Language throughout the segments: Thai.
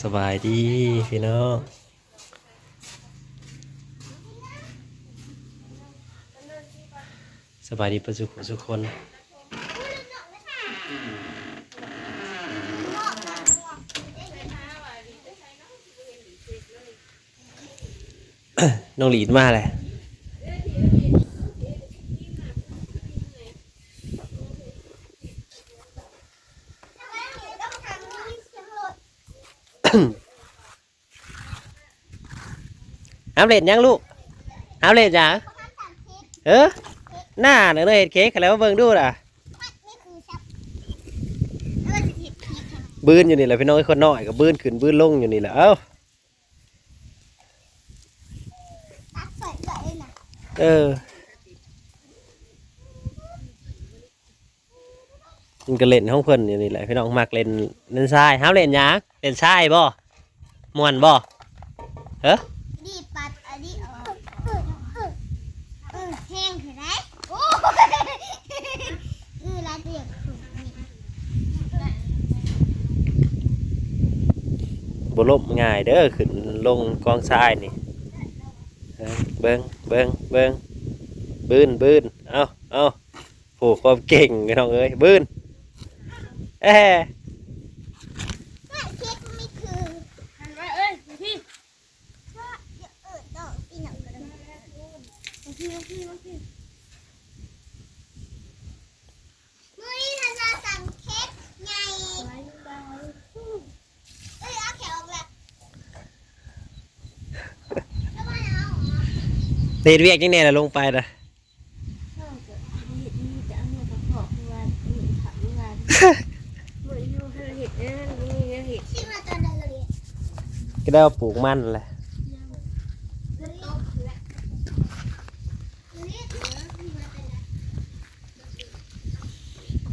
สบายดีพี่น้องสบายดีประจุทุกคนน้องหลีดมาเลยเอาเล่นยังลูกเอาเล่นจ้ะหน้าเนื้อเห็ดเค้กแล้วเบิ่งดูล่ะบื้นอยู่นี่แหละพี่น้องคนน้อยก็บื้นขึ้นบื้นลงอยู่นี่แหละมันก็เล่นห้องเพิ่นอยู่นี่แหละพี่น้องมักเล่นทรายห้ามเล่นยักเล่นทรายบ่ม่วนบ่ดีปัดอันนี้แห้งเห็นไหมโอ้ลาเตียกบ่ล้มง่ายเด้อขึ้นลงกองทรายนี่เบิ่งบื้นเอาผูกความเก่งพี่น้องเอ้ยบื้นเค้กไม่คือหันไว้พี่ต่อตีหนังกระดมพี่มือนี่ทันจะสั่งเค้กไงเอาแขวแบบเรียนเวียกยังไงล่ะลงไปนะก็ได้ปลูกมันแหละ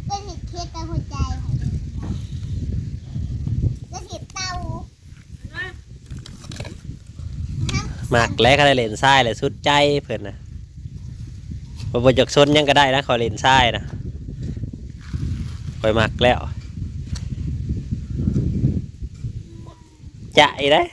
เป็นหิดเค้กแต่หัวใจแล้วหิดเตาหมักแล้วก็ได้เล่นทรายเลยสุดใจเพื่อนนะบนจากซนยังก็ได้นะขอเล่นทรายนะคอยหมักแล้วchạy đấy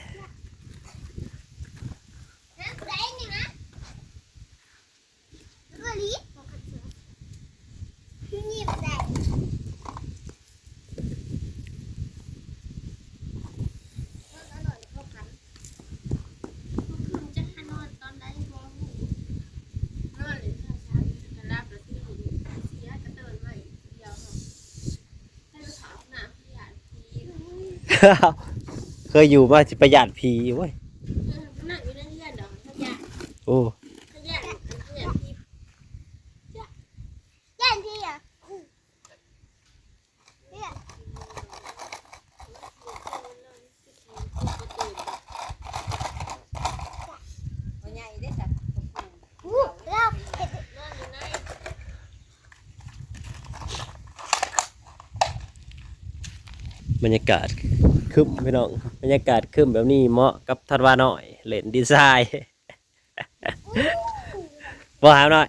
เคยอยู่มาประหยัดผีเว้ยโอ้บรรยากาศคึมพี่น้องบรรยากาศคึมแบบนี้เหมาะกับทัดว่าหน่อยเล่นดีไซน์บอกหาหน่อย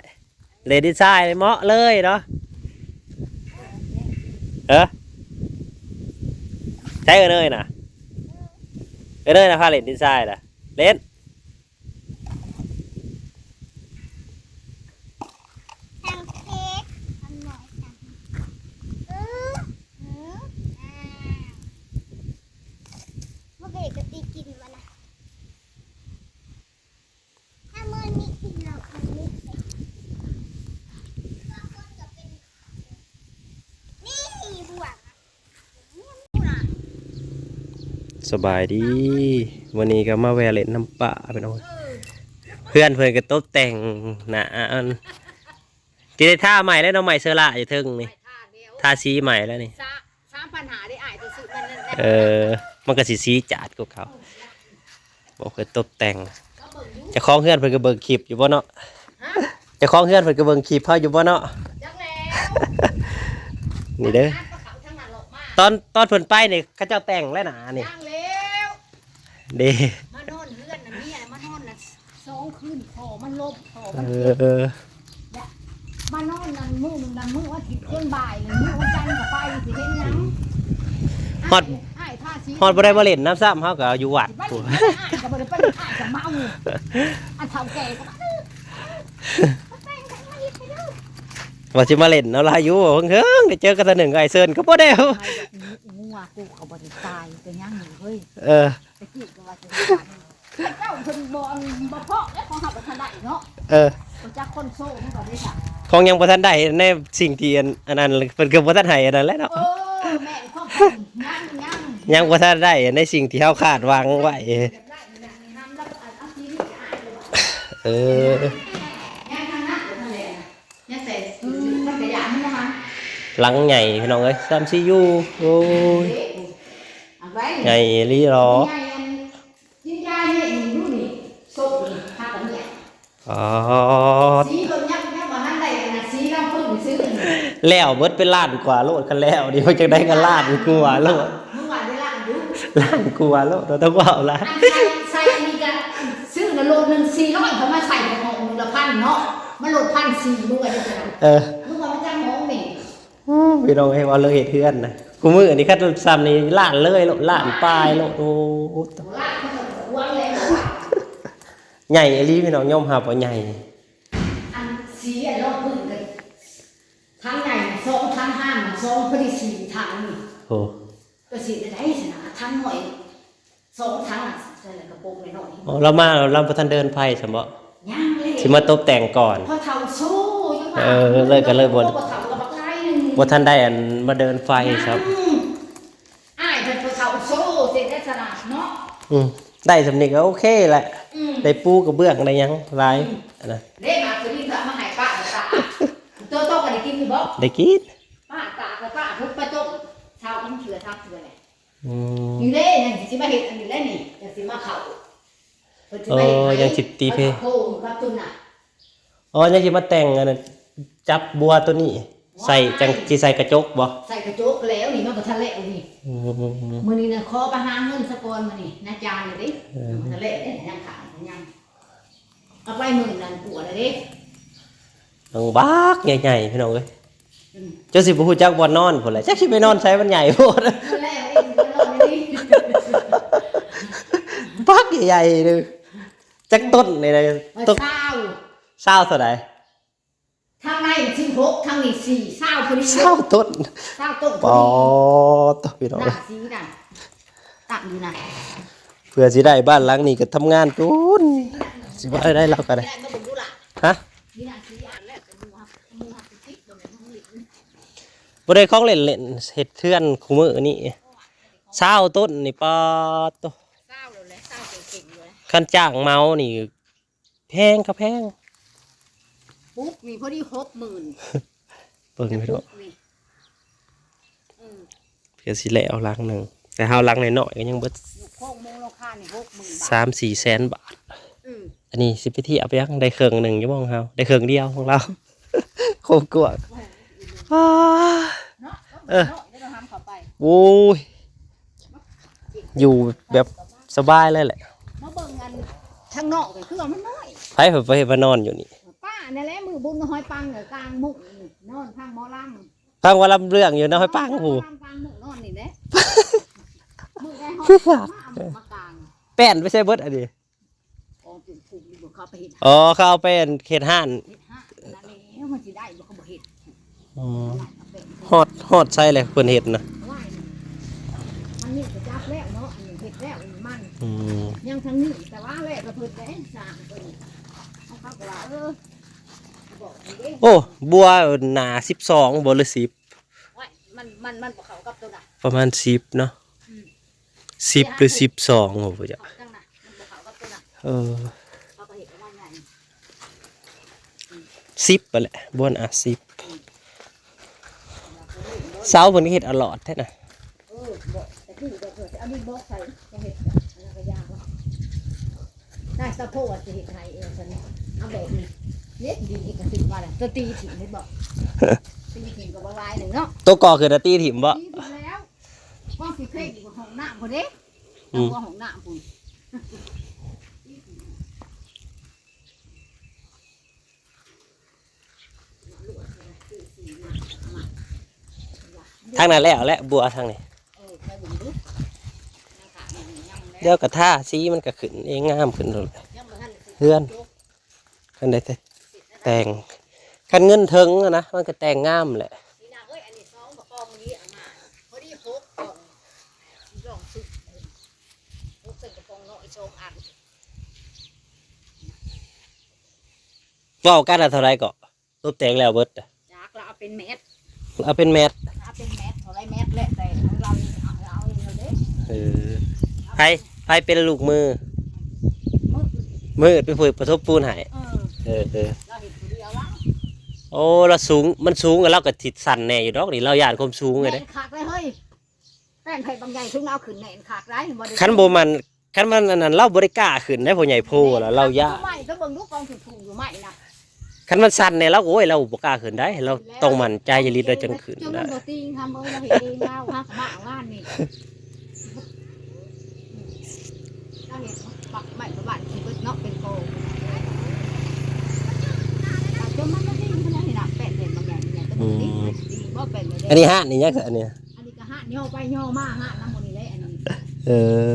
เล่นดีไซน์เหมาะเลยเนาะใช่เนยนะพาเล่นดีไซน์นะเล่นก็ตีกินมันนะถ้ามือนี้กินเราคนนี้นี่บวกสบายดีวันนี้ก็มาแวะเล่นน้ำปลาไปน้องเพื่อนก็ตบแต่งนะที่ได้ท่าใหม่แล้วน้องใหม่เสื้อละอยู่ทึ่งนี่ท่าสีใหม่แล้วนี่3,500ได้อ้ายตัวซื้อมันมันก็สีจัดกว่าเขาบอกเคยตบแต่งจะคล้องเพื่อนเพื่อนก็เบิ่งคลิปอยู่บ่เนาะจะคล้องเพื่อนเพื่อนก็เบิ่งคลิปเขาอยู่บ่เนาะนี่เด้อตอนเพื่อนไปเนี่ยเขาเจ้าแต่งแล้วนะนี่เด้มานอนเพื่อนน่ะมีอะไรมานอนน่ะ2 คืนพอมันลบพอมันมานอนนั่นมื้อนึงมื้ออาทิตย์จนบ่ายเลยมื้อวันจันทร์ก็ไปสิเฮ็ดหยังอ้ายท่าสี ฮอดบ่ได้บ่เล่นน้ำซ้ำเฮาก็อยู่วัด ไม่ พู้ ได้อ่านกับบ่ได้ไปอ่านกับเมาอันเฒ่าแก่ก็มาว่าสิมาเล่นเอาลายอยู่เฮิงๆได้เจอกันเทื่อหนึงกับไอ้เซินก็บ่ได้เอา งัวกูเขาบ่ได้ตายแต่ยังอยู่เฮ้ย เออ ตะกี้ก็ว่าจะเจ้าเพิ่นบ่เพาะแล้วของเฮาบ่ทันได้เนาะ เออ บ่จักคนโซ่มันก็ได้จ้ะ ของยังบ่ทันได้ในสิ่งที่อันนั้นเพิ่นก็บ่ทันให้อันนั้นแหละเนาะ เออแม่ของเพิ่นยัง ยังบ่ทันได้ในสิ่งที่เฮาคาดหวังไว้ ได้น้ำแล้วเอาทีนี้อ่านเลย เออ ยังทางนั้นอยู่นั่นแหละยังแต่มันก็อย่างนั้นนะคะ หลังใหญ่พี่น้องเอ้ย3 4อยู่โอ้ย เอาไว้ ใหญ่อีหลีหรอ กินยาเนี่ยดูนี่สุกนี่พากันเนี่ย อ๋อ สีเบิ่งยังบ่ทันได้นะสีน้ำผึ้งซื้อนี่ แล้วเบิดเป็นล้านกว่าโลดกันแล้วนี่เพิ่นจังได้กันล้านกว่าโลด เมื่อวานได้ล่างดู ล้านกว่าโลดเราต้องว่าเอาล้าน อันใส่อันนี้ก็ซื้อน่ะโลนึง400เขามาใส่ในห้องนึงละพันเนาะมันโลด1,400ด้วยจังซั่น เออ เมื่อวานมันจังห้องนี่ พี่น้องให้ว่าเลยเฮ็ดเฮือนนะกูมื้อนี่คัดซ้ำนี่ล้านเลยโลดล้านปลายโลดโอ้ ล่างมันก็หวงแล้ว ใหญ่อีหลีพี่น้องยอมรับว่าใหญ่ อันสีอันรอบพึ่งเลยทั้งใหญ่สองทั้งห้ามสองพอดีสี่ทั้งนี่ โอ้ ก็สีได้สนะทั้งหน่อยสองทั้งอ่ะใส่กระโปรงหน่อย อ๋อเรามาเราบ่ทันเดินไผซะบ่ ย่างเลย สิมาตบแต่งก่อน พอเท่าสู้ยังว่า เออเลยก็เลยบ่ พอเท่ากับบักไก่หนึ่ง บ่ทันได้อันมาเดินไฟครับ อ้ายเป็นพอเท่าสู้เสร็จได้สนะเนาะ ได้สำนึกก็โอเคแหละ อืม ได้ปูกระเบื้องได้หยังหลายอันนะ เด้มาคือนี่พระมาให้ป้าตาตัวโตกันได้กินหรือบ่ ได้กิน ป้าตากับป้าพุทธประจบชาวทั้งเชื่อทั้งเชื่อเลย อืม นี่เด้นั่นสิมาเฮ็ดอันนี้แล้วนี่จังสิมาเข้าเพิ่นสิ โอ้ มาเฮ็ดให้ ยังสิตีเพ โอ้รับตุนน่ะ อ๋อยังสิมาแต่งอันนั้นจับบัวตัวนี้ ใส่จังสิใส่กระจกบ่ ใส่กระจกแล้วนี่มันบ่ทันแล้วนี่ อืม มื้อนี้น่ะขอไปหาเงินสะก่อนมื้อนี้นะจานนี่เด้มันทันแล้วเด้ยังขายยังเอาไปมื้อนั้นปวดเลยเด้ น้องบักใหญ่ๆพี่น้องเอ้ย อืม เจ้าสิบ่ฮู้จักบ่นอนพุ่นแหละจักสิไปนอนใส่มันใหญ่โพด ทันแล้วเด้มันนอนนี่ บักใหญ่ๆเด้อจักต้นนี่นะ มา ต้น เช้า 20เท่าใด ทางใน16ทางนี้4เช้าพอดี 20ต้น เช้าต้นพ ป อ อ ดี ตพี่น้อง ห เอ้ น้าย สีน่ะตักอยู่น่ะ เพื่อสิได้บ้านหลังนี้ก็ทำงานจุนสิว่าได้แล้วก็ได้ ได้มาเบิ่งดูล่ะ ฮะ นี่น่ะสีอ่านแล้วแต่มือหักติดตรงนี้มันหลิบ บ่ได้ของเล่นเล่นเฮ็ดเทือนคู่มื้อนี่20ต้นนี่ปอต เศร้าเลยแหละเศร้าเก่งๆเลย คันจ้างเมานี่แพงก็แพง ปุ๊บมีพอดี60,000 เบิ่งไป ปุ๊ เนาะ บนี่อืม เพื่อสิแล้วหลังหนึงแต่เฮาหลังน้อยๆก็ยังเบิด อยู่โค้งโมงราคานี่60,000 บาท 3-4แสนบาท อืม อันนี้สิไปเที่ยวไปยังได้เครื่องหนึงอยู่บ่ของเฮาได้เครื่องเดียวของเรา โคตรกวางอ้า เนาะ เออ เนาะเดี๋ยวเราทำเข้าไป โอ้ยอยู่แบบสบายเลยแหละ มาเบิ่งกันทางนอกก็คือว่ามันน้อย ไผเพิ่นไปเฮ็ดมานอนอยู่นี่ ป้านี่นแหละมือบุญหอยปังกับกลางมุกนี่นอนข้างหมอลำ ฟังว่าลำเรื่องอยู่นะให้ปังผู้ หมอลำกลางมุกนอนนี่แหละมือได้หอยปังมาเอามุกมากลาง แป้นไม่ใช่เบิดอันนี้ ออกจุดผูกนี่บ่เข้าไปเฮ็ด อ๋อเขาเอาเป็นเขตห้าน เฮ็ดฮะนั่นแหละมันสิได้บ่เขาบ่เฮ็ด อ๋อ เอาไป ฮอดใส่เลยเพิ่นเฮ็ดนะ ไหว้นี่มันนี่ก็จับแล้วเนาะอันนี้เฮ็ดแล้วอันนี้มัน อืม ยังทางนี้แต่ว่าแรกก็เพิ่นได้สร้างเพิ่นเขาก็ว่าบอกนี่เด้ โอ้บัวหนา12บ่หรือ10 ว่ามันบ่เข้ากับตัวน่ะ ประมาณ10เนาะ อืม 10หรือ12โอ้บ่จ้ะ เขาจังน่ะมันบ่เข้ากับตัวน่ะ เออ เขาก็เฮ็ดเอาไว้ไง 10ไปแหละบัวหนา10เสาเพิ่นก็เฮ็ดเอาหลอดแท้น่ะ บอกแต่คือเดี๋ยวเกิดเอาดินบล็อกใส่จะเห็ดอันนั้นก็ยากแล้วได้สะโพกจะเห็ดไทยเองฉันเอาแบบนี้เล็ดดีอีกกระสิบว่าเลยตัวตีถิ่นเห็นบอกตีถิ่นกับบลายหนึ่งเนาะ ตัวก่อคือนาตีถิ่มบ่ ตีถิ่นแล้วว่างสีเพ่งอยู่กับห้องน้ำคนเด้ อืม ว่าห้องน้ำคุณ ทางนั้นแล้วและบัวทางนี้ ไปบุญดู เดี๋ยวกระท่าสีมันก็ขึ้นเองงามขึ้นเลย ยังบ่ทัน เพื่อน คันใดแต่งคันเงินถึงอะนะมันก็แต่งงามแหละ นี่นะเอ้ยอันนี้ซองบ่กองนี้เอามาพอดีพกกล่องลองสุดพกใส่กระป๋องน้อยโชงอัน เว้ากันอะเท่าไรก็รูปแต่งแล้วเบิดอะ จากเราเอาเป็นเม็ด เอาเป็นแมท เอาเป็นเม็ดเท่าไรเม็ดแหละแต่ของเราเอาเองเราเด้ เออไผเป็นลูกมือ มือ มือไปฝึกประทบปูนให้ เออ เออ เราเห็นคนเดียวแล้ว โอ้เราสูงมันสูงกันเราก็ติดสั่นแน่อยู่ดอกนี่เราย่านความสูงเลย แห เด้ นขากเลยเฮ้ยแป้งไผ่บางใหญ่ถึงเอาขึ้นแหนขากไรบ่ได้ คันมันอันนั้นเราบ่ได้กล้าขึ้นได้พ่อใหญ่โพแล้วเราย่า ไม่ก็เบิ่งลูกกองถูกอยู่ไม่นะ คันมันสั่นเนี่ยเราโอ้ยเราบ่กล้าขึ้นได้ เราต้องมั่นใจจริตเราจังขึ้น จัง ได้ บ่ตีงทำเราเห็นเองแล้วฮะมาเอางานนี่เราเห็นปักไม้ประบาดที่เบิดเนาะเป็นโกจนมันก็ดีขนาดนี้นะแป้งเห็นบางอย่างเนี่ยก็ดีดีบ่เป็นเลย อันนี้ฮะนี่ยักษ์อันเนี้ย อันนี้ก็หะย่อไปย่อมาหะน้ำมันนี่แหละอันนี้ เออ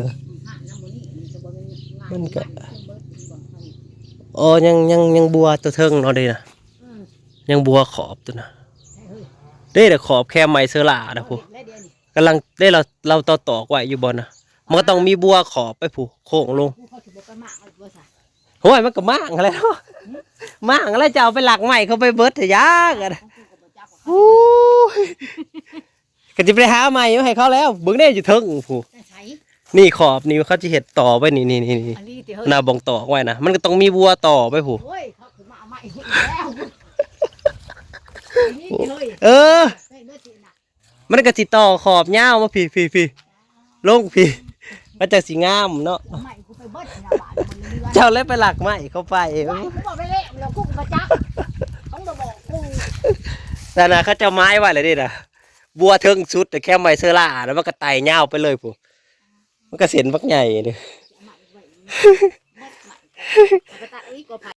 หะน้ำมันนี่อันนี้ก็บ่เป็นงาน มันก็ เบิดบ่ให้ โอ้ยังบัวตัวเทิงเนาะเด้นะ อืม ยังบัวขอบตัวนะ เฮ้ย เด้แต่ขอบแค่ไม้เสื้อลานะผู้ แล้วเดี๋ยวนี้ กำลังได้เราต่อไว้อยู่บนนะมันก็ต้องมีบัวขอบไปผู้โค้งลง ผู้เขาสิบ่ไปมากเอาบ่ซะ โอ้ยมันก็มั่างอะไรเนาะมั่างอะไรจะเอาไปหลักใหม่เขาไปเบิดจะยากอะ ของกูก็บ่จักว่า โอ้ยก็จะไปหาใหม่มาให้เขาแล้วเบิ่งได้อยู่เทิงผู้ แต่ใช้ นี่ขอบนี่เขาจะเห็ดต่อไปนี่ อันนี้ติเฮ้ย หน้าบองต่อไว้นะมันก็ต้องมีบัวต่อไปผู้ โอ้ยเขาคือมาเอามาอีกแล้วอันนี้ติเฮ้ย เออ เฮ้ยเมื่อสิน่ะ มันก็สิต่อขอบยาวมาพี่ลงพี่มันจะสีงามเนาะ เอาใหม่กูไปเบิดหน้าบ้านมันเรื่อย เจ้าเลยไปหลักใหม่เขาไป ๆว่ากูบอกไปแล้วแล้วกูก็บ่จักต้องมาบอกกู แต่นะเขาจะไม้ไว้เลยดินะบัวเทิงสุดแต่แค่ไม้เสื้อลาแล้วมันก็ไต่ยาวไปเลยผู้มันก็เสียนบักใหญ่เลย เอาใหม่ไว้เบิดใหม่ก็ตัดอีกก็ไผ